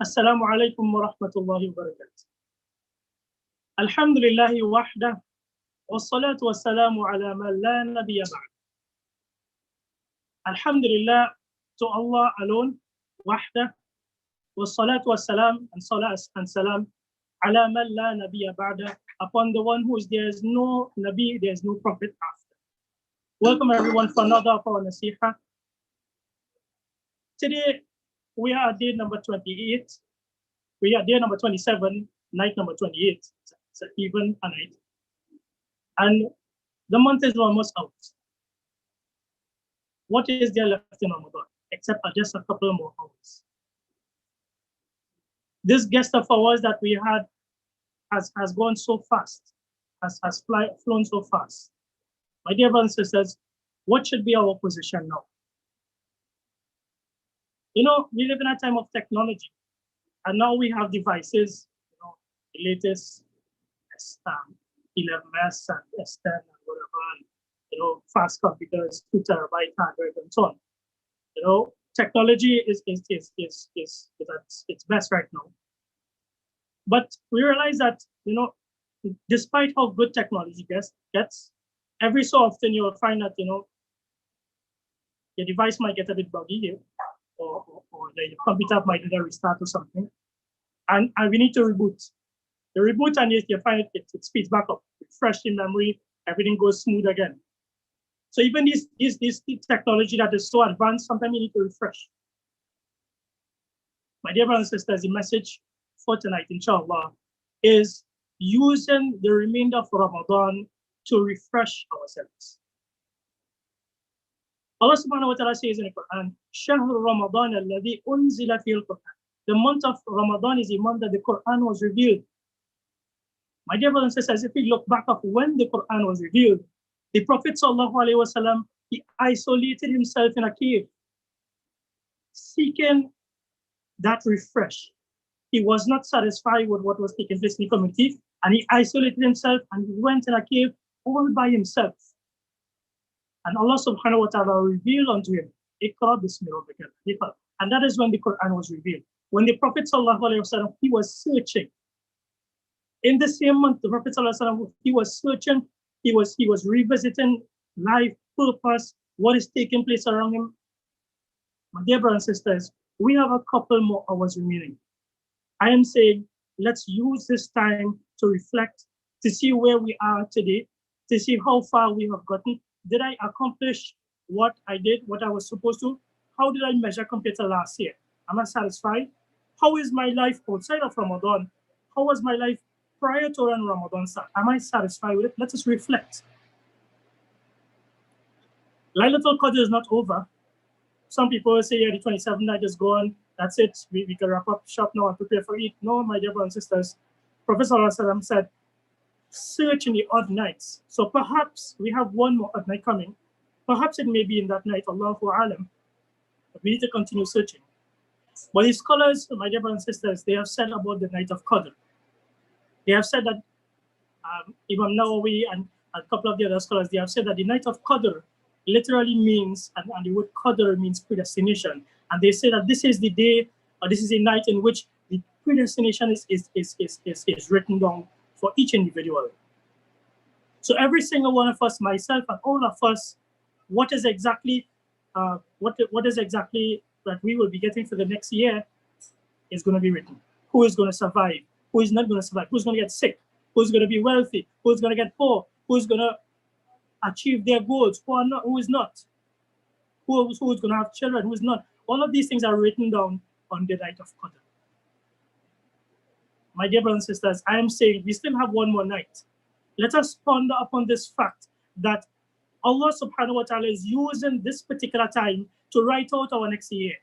Assalamu alaikum wa rahmatullahi wa barakatuh. Alhamdulillahi wahda, wassalatu wassalamu ala man la nabiyya ba'd. Alhamdulillah to Allah alone, wahda, wassalatu wassalam, and salat and salam, ala man la nabiyya ba'da, upon the one who is there is no nabi, there is no prophet after. Welcome everyone for another of our nasiha. Today, we are at day number 28. We are day number 27, night number 28. It's an even a night. And the month is almost out. What is there left in Ramadan, except just a couple more hours? This guest of ours that we had has gone so fast, has flown so fast. My dear brothers and sisters, what should be our position now? You know, we live in a time of technology, and now we have devices, the latest S11S and S10 and whatever, and, fast computers, 2 terabyte hard drive, and so on. Technology is at its best right now. But we realize that, despite how good technology gets, every so often you'll find that, your device might get a bit buggy here, or the computer might need a restart or something, and we need to reboot. The reboot, and you find it speeds back up, fresh in memory, everything goes smooth again. So even this technology that is so advanced, sometimes you need to refresh. My dear brothers and sisters, the message for tonight, inshallah, is using the remainder of Ramadan to refresh ourselves. Allah subhanahu wa ta'ala says in the Quran, شَهْرُ رَمَضَانَ الَّذِي أُنزِلَ فِيهِ الْقُرْآنِ. The month of Ramadan is the month that the Quran was revealed. My dear brothers and sisters, if we look back of when the Quran was revealed, the Prophet sallallahu alaihi wasallam, he isolated himself in a cave, seeking that refresh. He was not satisfied with what was taking place in the community, and he isolated himself and he went in a cave all by himself. And Allah subhanahu wa ta'ala revealed unto him, Iqra bismi rabbika. And that is when the Quran was revealed. When the Prophet sallallahu alaihi wasallam, he was searching. In the same month, the Prophet sallallahu alaihi wasallam, he was searching, he was revisiting life, purpose, what is taking place around him. My dear brothers and sisters, we have a couple more hours remaining. I am saying, let's use this time to reflect, to see where we are today, to see how far we have gotten. Did I accomplish what I did, what I was supposed to? How did I measure compared to last year? Am I satisfied? How is my life outside of Ramadan? How was my life prior to when Ramadan started? Am I satisfied with it? Let us reflect. Laylatul Qadr is not over. Some people say, yeah, the 27th night is gone. That's it. We can wrap up shop now and prepare for it. No, my dear brothers and sisters. Prophet ﷺ said, search in the odd nights. So perhaps we have one more odd night coming. Perhaps it may be in that night, Allahu A'lam. But we need to continue searching. But the scholars, my dear brothers and sisters, they have said about the night of Qadr. They have said that Imam Nawawi and a couple of the other scholars, they have said that the night of Qadr literally means, and the word Qadr means predestination. And they say that this is the day, or this is a night in which the predestination is written down for each individual. So every single one of us, myself and all of us, what is exactly that we will be getting for the next year is going to be written. Who is going to survive? Who is not going to survive? Who's going to get sick? Who's going to be wealthy? Who's going to get poor? Who's going to achieve their goals? Who is not? Who is going to have children? Who is not? All of these things are written down on the night of Qadr. My dear brothers and sisters, I am saying we still have one more night. Let us ponder upon this fact that Allah subhanahu wa ta'ala is using this particular time to write out our next year.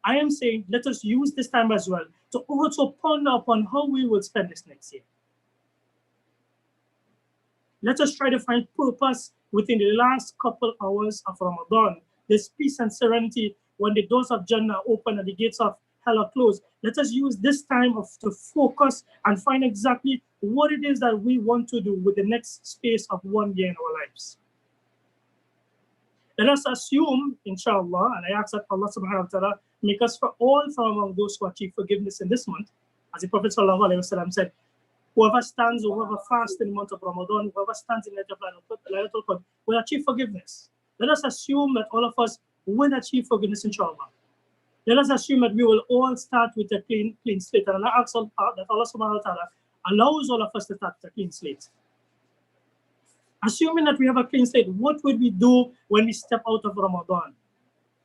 I am saying let us use this time as well to also ponder upon how we will spend this next year. Let us try to find purpose within the last couple hours of Ramadan. This peace and serenity when the doors of Jannah open and the gates of hell are closed. Let us use this time to focus and find exactly what it is that we want to do with the next space of 1 year in our lives. Let us assume, inshallah, and I ask that Allah subhanahu wa ta'ala make us for all from among those who achieve forgiveness in this month. As the Prophet sallallahu alaihi wasallam said, whoever stands or whoever fasts in the month of Ramadan, whoever stands in the night of Laylatul Qadr will achieve forgiveness. Let us assume that all of us will achieve forgiveness, inshallah. Let us assume that we will all start with a clean slate. And I ask that Allah subhanahu wa ta'ala allows all of us to start with a clean slate. Assuming that we have a clean slate, what would we do when we step out of Ramadan?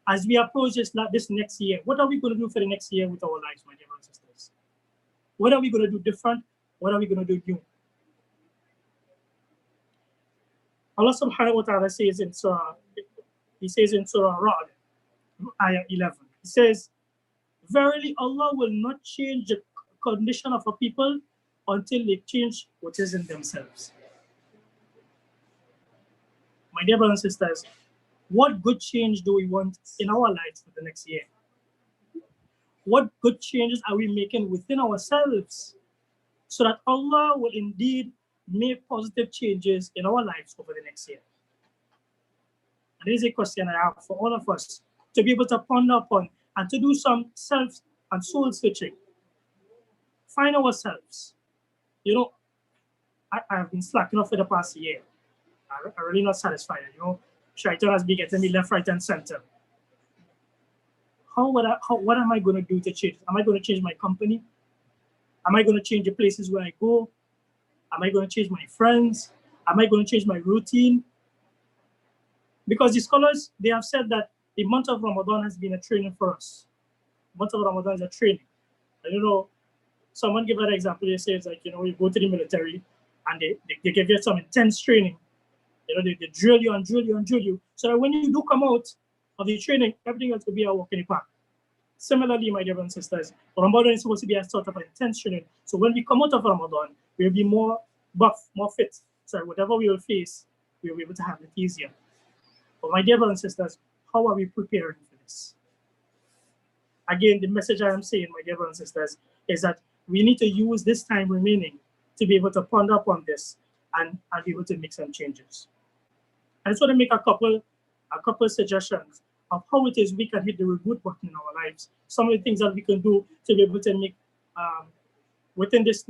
As we approach this next year, what are we going to do for the next year with our lives, my dear brothers and sisters? What are we going to do different? What are we going to do new? Allah subhanahu wa ta'ala says in Surah Ra'd, Ayah 11, He says, verily Allah will not change the condition of a people until they change what is in themselves. My dear brothers and sisters, what good change do we want in our lives for the next year? What good changes are we making within ourselves so that Allah will indeed make positive changes in our lives over the next year? And this is a question I have for all of us to be able to ponder upon and to do some self and soul searching. Find ourselves. You know, I have been slacking off for the past year. I'm really not satisfied. You know, Shaitan has been getting me left, right, and center. What am I going to do to change? Am I going to change my company? Am I going to change the places where I go? Am I going to change my friends? Am I going to change my routine? Because the scholars, they have said that the month of Ramadan has been a training for us. The month of Ramadan is a training. And you know, someone gave an example. They say it's like, you know, you go to the military and they give you some intense training. You know, they drill you and drill you and drill you. So that when you do come out of the training, everything else will be a walk in the park. Similarly, my dear brothers and sisters, Ramadan is supposed to be a sort of an intense training. So when we come out of Ramadan, we'll be more buff, more fit. So whatever we will face, we'll be able to handle it easier. But my dear brothers and sisters, how are we preparing for this? Again, the message I am saying, my dear brothers and sisters, is that we need to use this time remaining to be able to ponder upon this and be able to make some changes. I just want to make a couple suggestions of how it is we can hit the reboot button in our lives. Some of the things that we can do to be able to make within this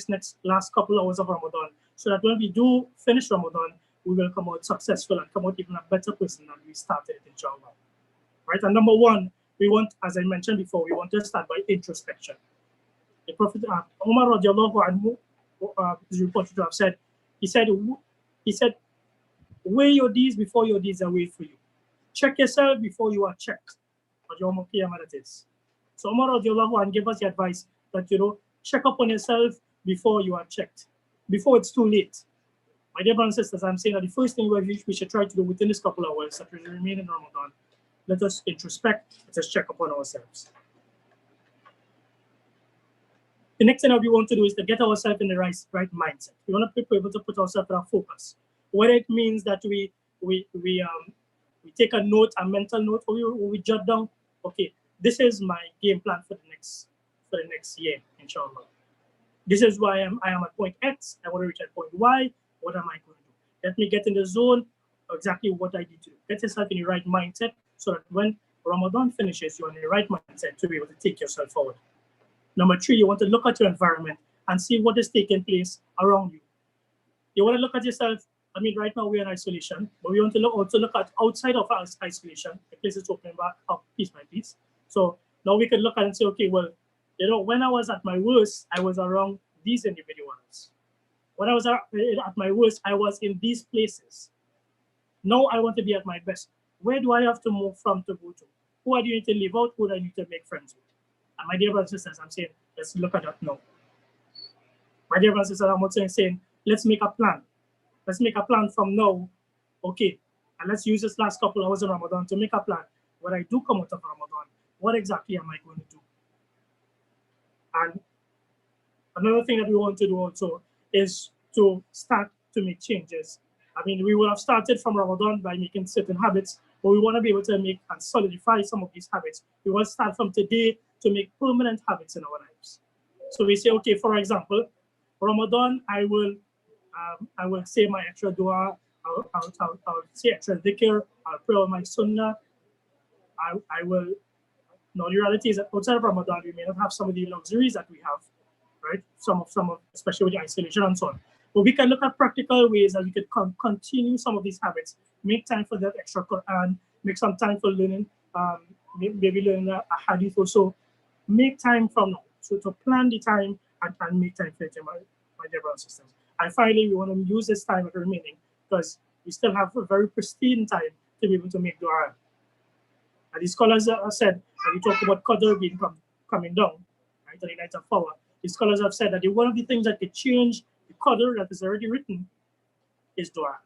next last couple hours of Ramadan, so that when we do finish Ramadan, we will come out successful and come out even a better person than we started it, inshallah. Right? And number one, we want, as I mentioned before, we want to start by introspection. The Prophet Umar radiallahu anhu is reported to have said, he said, weigh your deeds before your deeds are weighed for you. Check yourself before you are checked. That is. So Umar radiallahu anhu gave us the advice that, you know, check up on yourself before you are checked, before it's too late. My dear brothers and sisters, I'm saying that the first thing we should try to do within this couple of hours that we remain in Ramadan, let us introspect, let us check upon ourselves. The next thing that we want to do is to get ourselves in the right mindset. We want to be able to put ourselves in our focus. Whether it means that we take a note, a mental note, or we jot down, okay, this is my game plan for the next year, inshallah. This is why I am at point X, I want to reach at point Y. What am I going to do? Let me get in the zone of exactly what I need to do. Get yourself in the right mindset so that when Ramadan finishes, you're in the right mindset to be able to take yourself forward. Number three, you want to look at your environment and see what is taking place around you. You want to look at yourself. I mean, right now we're in isolation, but we want to also look at outside of our isolation, the places opening back up piece by piece. So now we can look at and say, okay, well, you know, when I was at my worst, I was around these individuals. When I was at my worst, I was in these places. Now I want to be at my best. Where do I have to move from to go to? Who do I need to leave out? Who do I need to make friends with? And my dear brothers and sisters, I'm saying, let's look at that now. My dear brothers and sisters, I'm also saying, let's make a plan. Let's make a plan from now. Okay, and let's use this last couple hours of Ramadan to make a plan. When I do come out of Ramadan, what exactly am I going to do? And another thing that we want to do also is to start to make changes. I mean, we would have started from Ramadan by making certain habits, but we want to be able to make and solidify some of these habits. We want to start from today to make permanent habits in our lives. So we say, okay, for example, Ramadan, I will say my extra dua I'll say extra dhikr, I'll pray on my sunnah. I will. No, the reality is that outside of Ramadan, we may not have some of the luxuries that we have, right? Some of, especially with the isolation and so on. But we can look at practical ways that we could continue some of these habits. Make time for that extra Quran. Make some time for learning, maybe learning a hadith or so. Make time from now. So to plan the time and make time for it, my dear brothers and sisters. And finally, we want to use this time at remaining because we still have a very pristine time to be able to make dua. And the scholars have said, and we talk about Qadr being coming down, right, on the night of power. The scholars have said that one of the things that could change the Qadr that is already written is dua.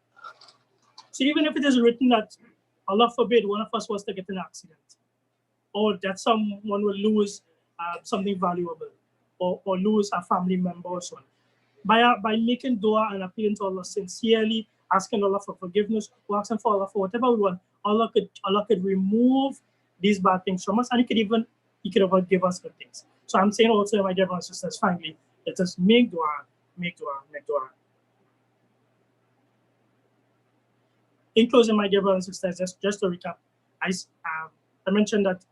So even if it is written that, Allah forbid, one of us was to get an accident, or that someone will lose something valuable, or lose a family member or so on, by making dua and appealing to Allah sincerely, asking Allah for forgiveness, or asking for Allah for whatever we want, Allah could remove these bad things from us, and He could even give us good things. So I'm saying also, my dear brothers and sisters, finally, let us make dua, make dua, make dua. In closing, my dear brothers and sisters, just to recap, I mentioned that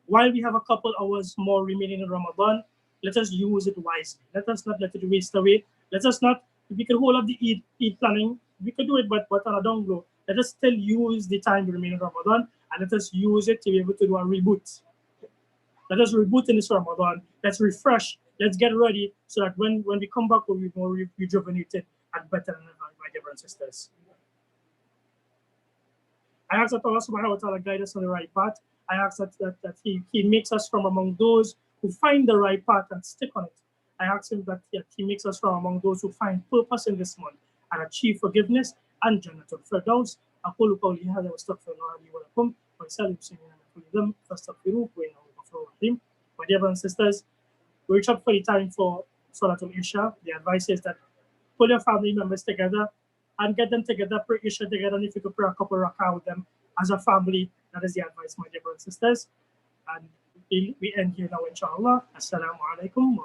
while we have a couple hours more remaining in Ramadan, let us use it wisely. Let us not let it waste away. Let us not, if we can hold up the Eid planning, we could do it, but on a down low. Let us still use the time remaining in Ramadan, and let us use it to be able to do a reboot. Let us reboot in this Ramadan. Let's refresh. Let's get ready so that when we come back, we'll be more rejuvenated and better than ever, my dear brothers and sisters. I ask that Allah subhanahu wa ta'ala guide us on the right path. I ask that he makes us from among those who find the right path and stick on it. I ask Him that He makes us from among those who find purpose in this month and achieve forgiveness and Jannatul Firdaus. أقول قولي هذا وأستغفر الله لي ولكم ولسائر المسلمين من كل ذنب فاستغفروه إنه غفور رحيم. My dear brothers and sisters, we reach up for the time for Salatul Isha. The advice is that pull your family members together and get them together, pray Isha together, and if you could pray a couple of rak'ah with them as a family, that is the advice, my dear brothers and sisters. And we end here now, inshallah. Assalamu alaikum wa